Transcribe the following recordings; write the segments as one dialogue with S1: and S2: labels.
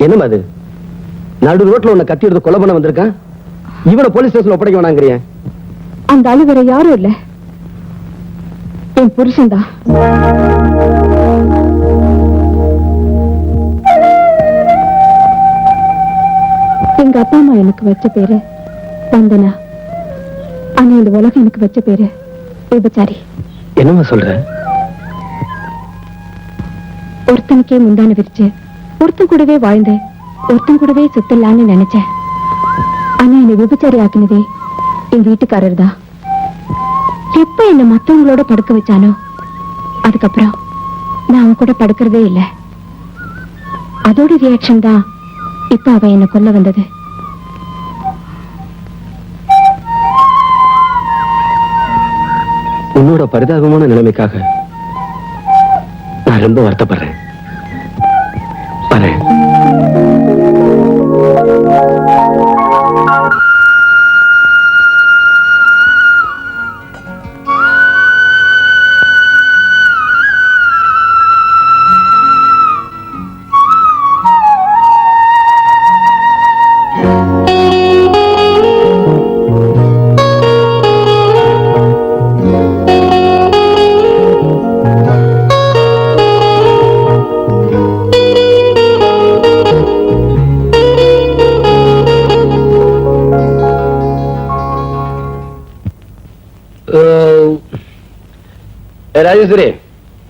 S1: என்னமா அது? நடு ரோட்ல உன்னை கத்தி எடுத்து கொலை பண்ண வந்திருக்கான். இவனை போலீஸ் ஸ்டேஷன்ல ஒப்படைக்க வேணாங்கிறிய?
S2: அந்த ஆளு வேற யாரும் இல்ல, என் புருஷன் தான். எங்க அப்பா அம்மா எனக்கு வச்ச பேரு வந்தனா. ஆனா இந்த உலகம் எனக்கு வச்ச பேரு விபச்சாரி.
S1: என்னமா சொல்ற?
S2: ஒருத்தனுக்கே முந்தான விரிச்சு ஒருத்தன் கூடவே வாழ்ந்து ஒருத்தன் கூடவே சுத்தலான்னு நினைச்சேன். ஆனா என்னை விபச்சாரி ஆக்கினதே என் வீட்டுக்காரர் தான். எப்ப என்ன மத்தவங்களோட படுக்க வச்சானோ அதுக்கப்புறம் நான் அவன் கூட படுக்கிறதே இல்லை. அதோட ரியாக்ஷன் தான் இப்ப அவன் என்ன கொல்ல வந்தது.
S1: உன்னோட பரிதாபமான நிலைமைக்காக நான் ரொம்ப வருத்தப்படுறேன். வரேன். ராஜேஸ்வரி,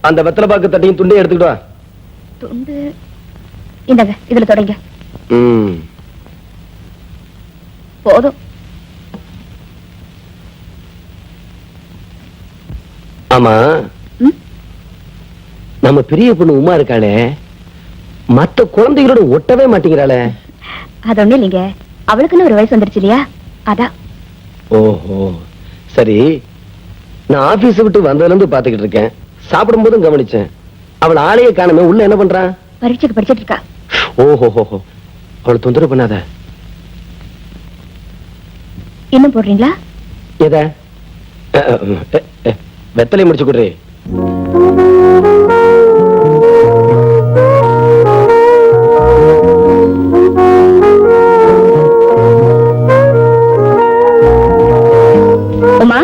S1: அந்த வெத்தலை பாக்கு தட்டையும் துண்டையும் எடுத்துக்கிட்டு வா.
S2: துண்டு இந்தங்க, இதுல தொடங்க. போதும்.
S1: ஆமா, நம்ம பெரிய பொண்ணு உமா இருக்காளே, மத்த குழந்தைகளோட ஒட்டவே மாட்டேங்கிறாளே.
S2: அது ஒண்ணு இல்லைங்க, அவளுக்குன்னு ஒரு வயசு வந்துருச்சு இல்லையா, அதான்.
S1: ஓஹோ, சரி. நான் ஆபீஸ் விட்டு வந்ததுல இருந்து பாத்துக்கிட்டு இருக்கேன். சாப்பிடும் போதும் கவனிச்சேன். அவள் ஆளையே காணுமே. உள்ள என்ன பண்றா?
S2: பரீட்சைக்கு படிச்சிட்டு இருக்கா.
S1: ஓஹோ, அவளை தொந்தரவு பண்ணாத.
S2: இன்னும் போடுறீங்களா?
S1: எத? வெத்தலை முடிச்சு கொடுறே.
S2: உமா,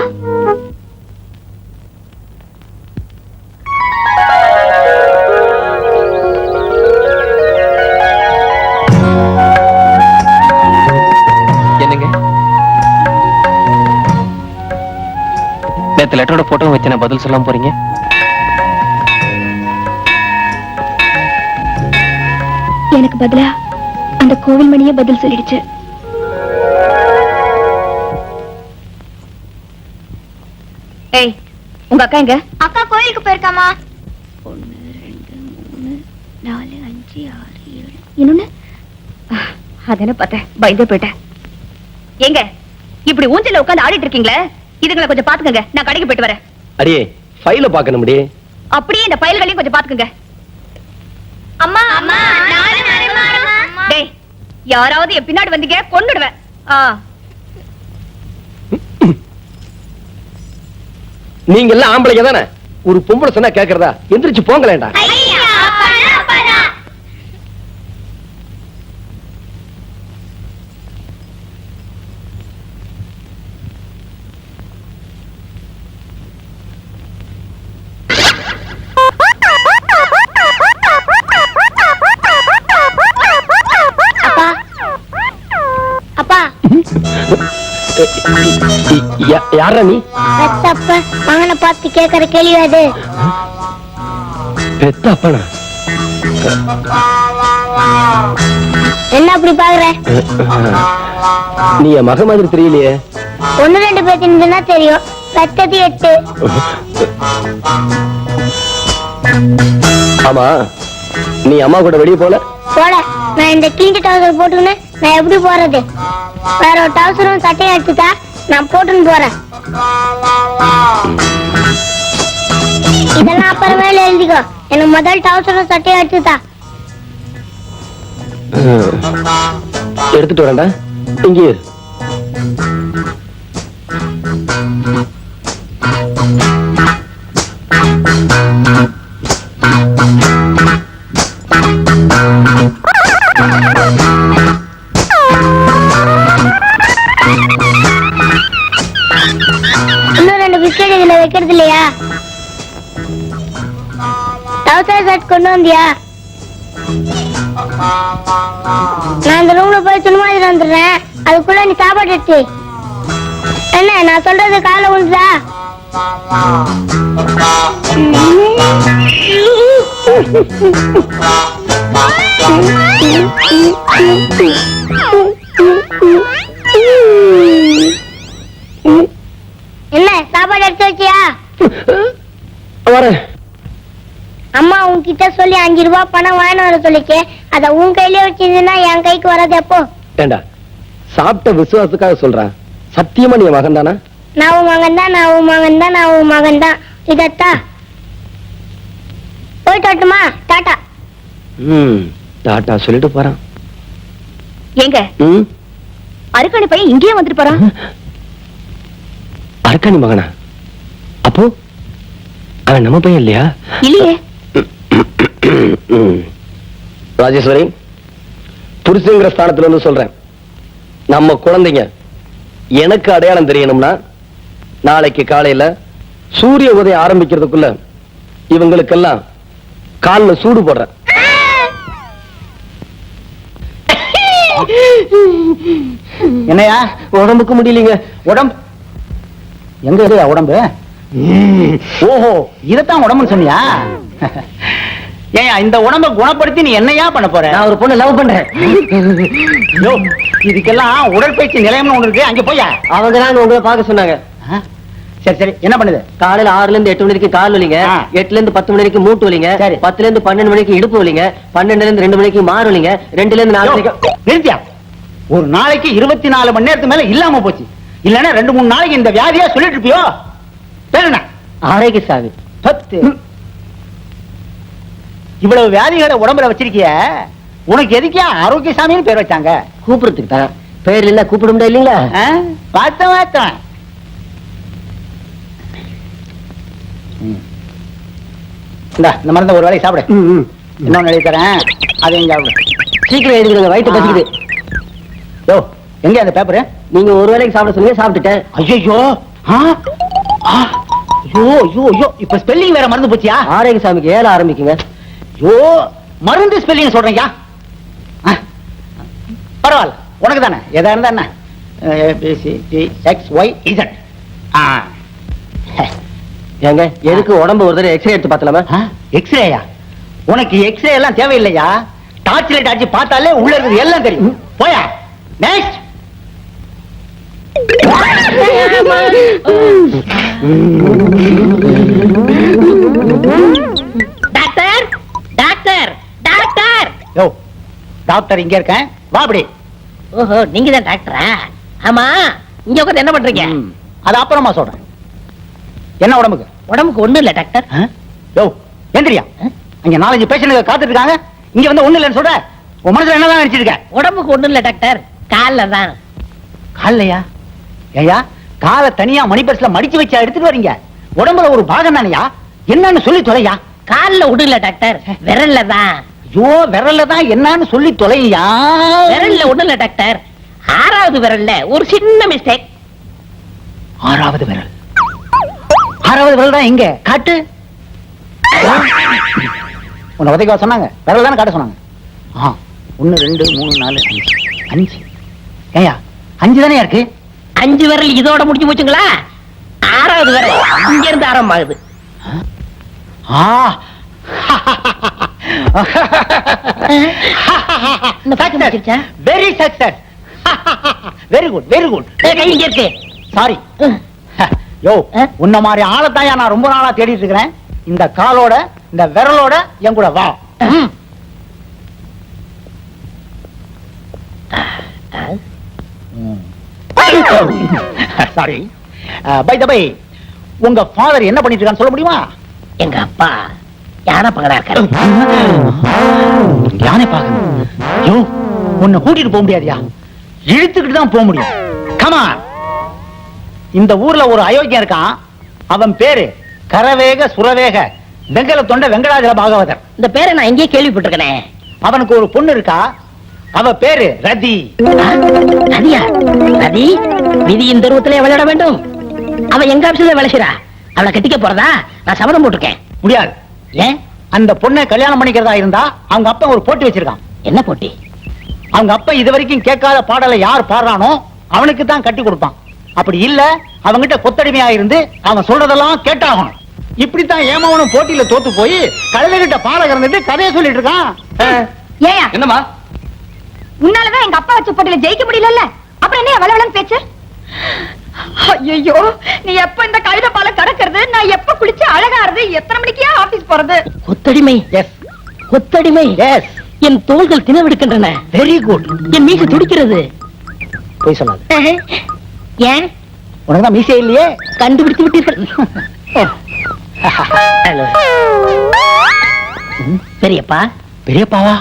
S1: நேத்து லெட்டரோட போட்டோ வச்சு நான் பதில் சொல்லாம போறீங்க?
S2: எனக்கு பதிலா அந்த கோவில் மணியே பதில் சொல்லிடுச்சு. ஏய், உங்க அக்கா எங்க?
S3: அக்கா கோயிலுக்கு போயிருக்காமா.
S2: 1 2 3 4 5 6 7 இன்னொன்னு. அதன பார்த்தேன், பயந்தே போயிட்டேன். எங்க இப்படி ஊஞ்சல்ல உட்கார்ந்து ஆடிட்டு இருக்கீங்களே, இதுங்களை கொஞ்சம் பாத்துக்கங்க. நான் கடைக்கு போயிட்டு வரேன்.
S1: அடியே, ஃபைல பார்க்கணும் முடி.
S2: அப்படியே இந்த ஃபைல்களையும் கொஞ்சம் பாத்துக்கங்க.
S3: அம்மா அம்மா நானே வரேன்.
S2: டேய், யாராவது என் பின்னாடி வந்தீங்க கொன்னுடுவேன்.
S1: நீங்க எல்லாம் ஆம்பளைங்க தானே? ஒரு பொம்பளை சொன்னா கேக்குறதா? எந்திரிச்சு போங்களேண்டா.
S3: ஐயா அப்பனா அப்பனா. அப்பா
S1: யாரா நீ?
S3: பெத்தப்ப மகனை பார்த்து கேட்கற கேள்வி அது.
S1: பெத்த அப்பனா?
S3: என்ன அப்படி பாக்குற?
S1: நீ என் மக மாதிரி தெரியலையே.
S3: 1 2 பேத்தின்னு தெரியும், பெத்தது 8.
S1: ஆமா, நீ அம்மா கூட வெளியே போல?
S3: போல. நான் இந்த கிழிஞ்ச டவுசர் போட்டுன்னு நான் எப்படி போறது? வேற ஒரு டவுசரும் சட்டையும் எடுத்துட்டா நான் போட்டுன்னு போறேன். இதெல்லாம் அப்புறமே எழுதிக்கோ. எனக்கு முதல் டவுசரும் சட்டையும் எடுத்துட்டா.
S1: எடுத்துட்டு வரேன்டா. இங்கே
S3: டேப்லெட் கொண்டு வந்தியா? நான் அந்த ரூம்ல போய் துணிமாதிரி வந்துடுறேன். அதுக்குள்ள நீ சாப்பாடு எடுத்து. என்ன நான் சொல்றது காலைல விழுதா? என்ன சாப்பாடு எடுத்து வச்சியா?
S1: வரேன்.
S3: அம்மா உன்கிட்ட சொல்லி 5 ரூபாய் பணம் வாங்கிட்டு வர சொல்லிக்கே. அத உன் கையிலே வச்சிருந்தா என் கைக்கு வராது. எப்போ?
S1: ஏண்டா சாப்பிட்ட விசுவாசத்துக்காக சொல்றேன். சத்தியமா நீ மகன் தானா?
S3: நான் உன் மகன் தான், நான் உன் மகன் தான், நான் உன் மகன் தான். இதத்தா போயிட்டு வரட்டுமா? டாட்டா.
S1: டாட்டா சொல்லிட்டு போறான்.
S2: ஏங்க அருக்காணி பையன் இங்கேயே வந்துட்டு போறான்.
S1: அருக்காணி மகனா? அப்போ அவன் நம்ம பையன் இல்லையா?
S2: இல்லையே.
S1: ராஜேஸ்வரி, புருஷங்கிற ஸ்தானத்துல இருந்து சொல்றேன். நம்ம குழந்தைங்க எனக்கு அடையாளம் தெரியணும்னா நாளைக்கு காலையில சூரிய உதயம் ஆரம்பிக்கிறதுக்குள்ள இவங்களுக்கெல்லாம் கால்ல சூடு போடுறேன்.
S4: என்னையா
S1: உடம்புக்கு முடியலீங்க.
S4: உடம்பு எங்க இருயா உடம்பு? ஓஹோ, இதத்தான் உடம்புன்னு சொன்னியா? ஏயா இந்த உடம்ப குணப்படுத்தி நீ என்னையா பண்ண போற?
S1: நான் ஒரு பொண்ணு லவ் பண்றேன்.
S4: யோ, இதுக்கெல்லாம் உடற்பயிற்சி நிலையம்னு ஒண்ணு இருக்கு, அங்க போயா.
S1: அவங்க தான் உங்களை பார்க்க சொன்னாங்க.
S4: சரி சரி, என்ன பண்ணுது?
S1: காலையில 6ல இருந்து 8 மணி வரைக்கும் கால் வலிங்க, 8ல இருந்து 10 மணி வரைக்கும் மூட்டு வலிங்க,
S4: சரி.
S1: 10ல இருந்து 12 மணிக்கு இடுப்பு வலிங்க, 12ல இருந்து 2 மணிக்கு மாறு வலிங்க, 2ல இருந்து 4 மணிக்கு.
S4: நிறுத்தியா? ஒரு நாளைக்கு 24 மணி நேரத்துக்கு மேல இல்லாம போச்சு. இல்லன்னா 2-3 நாளைக்கு இந்த வியாதியா சொல்லிட்டு இருப்பியோ? பேருண்ணா
S1: ஆரோக்கிய சாமி.
S4: 10 இவ்வளவு வியாதிகளை உடம்புல வச்சிருக்கிய, உனக்கு எதுக்கியா ஆரோக்கியசாமின்னு பேர் வச்சாங்க?
S1: கூப்பிடுறதுக்கு தான். பேர் இல்ல கூப்பிட முடியாது இல்லீங்களா?
S4: பார்த்தேன். இந்த மருந்த ஒரு வேலைக்கு சாப்பிடு. இன்னொன்னு எழுதி தரேன், அதையும் சாப்பிடு.
S1: சீக்கிரம் எழுதிடுங்க, வயிற்று பசிக்குது.
S4: யோ, எங்க அந்த பேப்பரு?
S1: நீங்க ஒரு வேளைக்கு சாப்பிட சொன்னீங்க, சாப்பிட்டுட்டேன்.
S4: ஐயோ, ஐயோ, இப்ப ஸ்பெல்லிங் வேற மறந்து போச்சியா?
S1: ஆரோக்கிய சாமிக்கு 7 ஆரம்பிக்குங்க.
S4: ஐயோ, மருந்து ஸ்பெல்லிங் சொல்றீங்க. பரவாயில்ல, உனக்கு தானே எதா இருந்தா என்ன? ABCDXYZ.
S1: ஏங்க எதுக்கு உடம்பு ஒரு தடவை எக்ஸ்ரே எடுத்து பார்த்தலாமா?
S4: எக்ஸ்ரேயா? உனக்கு எக்ஸ்ரே எல்லாம் தேவையில்லையா? டார்ச் லைட் அடிச்சு பார்த்தாலே உள்ள இருக்குது எல்லாம் தெரியும். போயா. Next.
S5: Doctor doctor doctor.
S4: Yo, doctor இங்க இருக்கேன், வா அப்படி.
S5: ஓஹோ, நீங்க தான் டாக்டரா? ஆமா, இங்க உட்கார்ந்து என்ன பண்றீங்க?
S4: அது அப்புறமா சொல்றேன். என்ன உடம்புக்கு?
S5: உடம்புக்கு ஒண்ணும் இல்ல டாக்டர்.
S4: யோ, எந்திரியா. அங்க 4-5 பேஷண்ட் காத்துட்டு இருக்காங்க, இங்க வந்து ஒண்ணு இல்லைன்னு சொல்ற. உன் மனசுல என்னதான் நினைச்சிருக்க?
S5: உடம்புக்கு ஒண்ணும் இல்ல டாக்டர், கால்ல தான்.
S4: காலையா? ஏயா, காலை தனியா மணி பர்ஸ்ல மடிச்சு வச்சா எடுத்துட்டு வரீங்க? உடம்புல ஒரு பாகம் தானையா, என்னன்னு சொல்லி தொலையா.
S5: கால்ல ஒண்ணும் இல்ல டாக்டர், விரல்ல தான்.
S4: ஐயோ, விரல்ல தான் என்னன்னு சொல்லி தொலையா.
S5: விரல்ல ஒண்ணும் இல்ல டாக்டர், 6வது விரல்ல ஒரு சின்ன மிஸ்டேக்.
S4: 6வது விரல்? 6வது விரல் தான் எங்க? காட்டு. உன்னை உதைக்க சொன்னாங்க, விரல் தானே காட்ட சொன்னாங்க. 1 2 3 4 5. ஏயா 5 தானே இருக்கு?
S5: 5 விரல் இதோட முடிஞ்சு போச்சுங்களா? 6வது விரல் இங்க இருந்து ஆரம்பமாகுது.
S4: Very success. Very good, very good.
S5: கை இங்க இருக்கு.
S4: சாரி. யோ, உன்ன மாதிரி ஆளத்தாயா நான் ரொம்ப நாளா தேடிட்டு இருக்கிறேன். இந்த காலோட இந்த விரலோட என் கூட வா. சாரி. பை த பை, உங்க ஃபாதர் என்ன பண்ணிட்டு இருக்கான்னு சொல்ல முடியுமா?
S5: எங்க அப்பா யானை பகலா இருக்காரு.
S4: யானை பாக்கணும். யோ, உன்னை கூட்டிட்டு போக முடியாதியா, இழுத்துக்கிட்டு தான் போக முடியும். கமான். இந்த ஊர்ல ஒரு அயோக்கியம் இருக்கான், அவன் பேரு கரவேக சுரவேக வெங்கல தொண்ட வெங்கடாஜல பாகவதர்.
S5: இந்த பேரை நான் எங்கேயே கேள்விப்பட்டிருக்கேன்.
S4: அவனுக்கு ஒரு பொண்ணு இருக்கா, அவ பேரு ரதி.
S5: ரதியா? ரதி விதியின் தருவத்திலே விளையாட வேண்டும். அவ எங்க ஆபீஸ்ல வேலை செய்றா. அவளை கட்டிக்க போறதா நான் சபதம் போட்டிருக்கேன்.
S4: முடியாது.
S5: ஏன்?
S4: அந்த பொண்ணை கல்யாணம் பண்ணிக்கிறதா இருந்தா அவங்க அப்பா ஒரு போட்டி வச்சிருக்கான்.
S5: என்ன போட்டி?
S4: அவங்க அப்பா இது வரைக்கும் கேட்காத பாடலை யார் பாடுறானோ அவனுக்கு தான் கட்டி கொடுப்பான். அப்படி இல்ல அவங்கிட்ட கொத்தடிமையா இருந்து அவன் சொல்றதெல்லாம் கேட்டாகணும். இப்படித்தான் ஏமாவனும் போட்டியில தோத்து போய் கழுதைகிட்ட பாலை கறந்துட்டு கதையை சொல்லிட்டு இருக்கான்.
S2: ஏயா
S6: என்னம்மா?
S2: உன்னாலதான் எங்க அப்பா வச்ச போட்டியில ஜெயிக்க முடியல. அப்புறம் என்ன வளவளன்னு பேச்சு? ஐயோ, நீ எப்ப இந்த கழுத பாலை கடக்கிறது, நான் எப்ப குளிச்சு அழகாறது, எத்தனை மணிக்கே ஆபீஸ் போறது?
S5: கொத்தடிமை.
S4: எஸ்
S5: கொத்தடிமை.
S4: எஸ்.
S5: என் தோள்கள் தினவெடுக்கின்றன.
S4: Very good.
S5: என் மீசை துடிக்கிறது.
S4: போய் சொல்லாது.
S5: ஏன்?
S4: உனக்கு தான் மீசே இல்லையே.
S5: கண்டுபிடித்து விட்டீர்கள். பெரியப்பா.
S4: பெரியப்பாவா?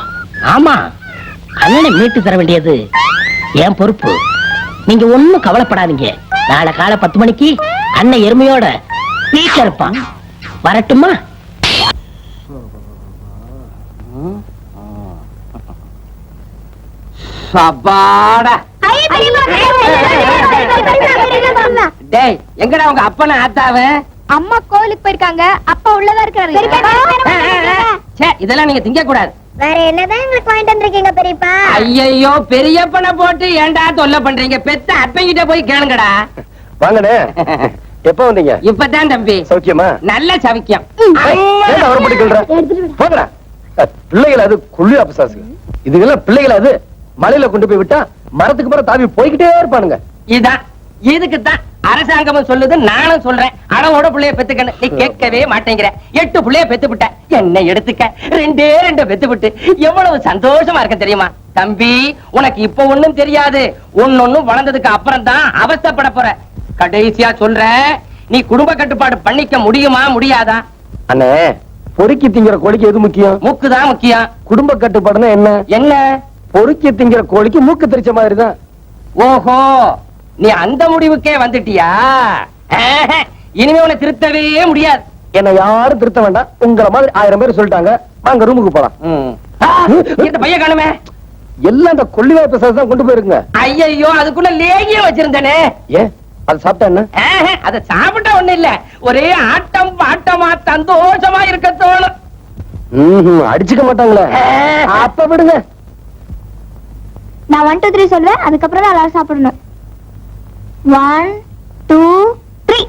S5: ஆமா, அண்ணனை மீட்டு தர வேண்டியது என் பொறுப்பு. நீங்க ஒண்ணும் கவலைப்படாதீங்க. நாளை காலை 10 மணிக்கு அண்ணன் எருமையோட வீட்டுல இருப்பான். வரட்டுமா?
S6: அப்பாடா. டேய், எங்கடா உங்க அப்பனை ஆத்தாவ?
S2: அம்மா கோயிலுக்கு போயிருக்காங்க, அப்பா உள்ளதா இருக்காரு.
S6: ச்சே, இதெல்லாம் நீங்க திங்க கூடாது.
S3: வேற என்னதான் எங்களுக்கு வாங்கிட்டு வந்திருக்கீங்க பெரியப்பா?
S6: ஐயையோ, பெரியப்பனை போட்டு ஏன்டா தொல்லை பண்றீங்க? பெத்த அப்பங்கிட்ட போய் கேளுங்கடா.
S1: வாங்கண்ணே. எப்ப வந்தீங்க?
S6: இப்பதான் தம்பி.
S1: சௌக்கியமா?
S6: நல்ல சவிக்கம்.
S1: ஏன் அவரை போட்டு கேள்ற? போங்கடா. பிள்ளைகள் அது குள்ளி அபசாசு. இதுக்கெல்லாம் பிள்ளைகள் அது மலையில கொண்டு போய் விட்டா மரத்துக்கு மரம் தாவி போய்கிட்டே இருப்பானுங்க.
S6: இதான் இதுக்குத்தான் அரசாங்கமும் சொல்லுது, நானும் சொல்றேன். அளவோட புள்ளைய பெத்துக்கணும். நீ கேட்கவே மாட்டேங்கிற. 8 புள்ளைய பெத்து விட்ட. என்ன எடுத்துக்க, 2 பெத்து விட்டு எவ்வளவு சந்தோஷமா இருக்க தெரியுமா? தம்பி, உனக்கு இப்ப ஒண்ணும் தெரியாது. ஒன்னொன்னும் வளர்ந்ததுக்கு அப்புறம் தான் அவஸ்தைப்பட போற. கடைசியா சொல்ற, நீ குடும்ப கட்டுப்பாடு பண்ணிக்க முடியுமா முடியாதா?
S1: அண்ணே, பொறுக்கி திங்கிற கோழிக்கு எது முக்கியம்?
S6: மூக்குதான் முக்கியம்.
S1: குடும்ப கட்டுப்பாடுன்னா என்ன?
S6: என்ன?
S1: பொறுக்கி திங்கிற கோழிக்கு மூக்கு தெரிச்ச மாதிரிதான்.
S6: ஓஹோ, நீ அந்த முடிவுக்கே வந்துட்டியா? இனிமே உன்னை திருத்தவே முடியாது.
S1: என்ன யாரும் திருத்த வேண்டாம். உங்களை மாதிரி 1000 பேர் சொல்லிட்டாங்க. வாங்க ரூமுக்கு போலாம்.
S6: இந்த பையன் காணுமே.
S1: எல்லாம் அந்த கொள்ளிவாய் பிரசாதம் தான் கொண்டு போயிருங்க.
S6: ஐயோ, அதுக்குள்ள லேகியம் வச்சிருந்தனே.
S1: ஏன் அது சாப்பிட்டா என்ன?
S6: அத சாப்பிட்டா ஒண்ணு இல்ல, ஒரே ஆட்டம் பாட்டமா சந்தோஷமா இருக்க தோணும்.
S1: அடிச்சுக்க மாட்டாங்களே. அப்ப விடுங்க.
S3: நான் 1 2 3 சொல்லுவேன், அதுக்கப்புறம் தான் எல்லாரும் சாப்பிடணும். 1 2 3.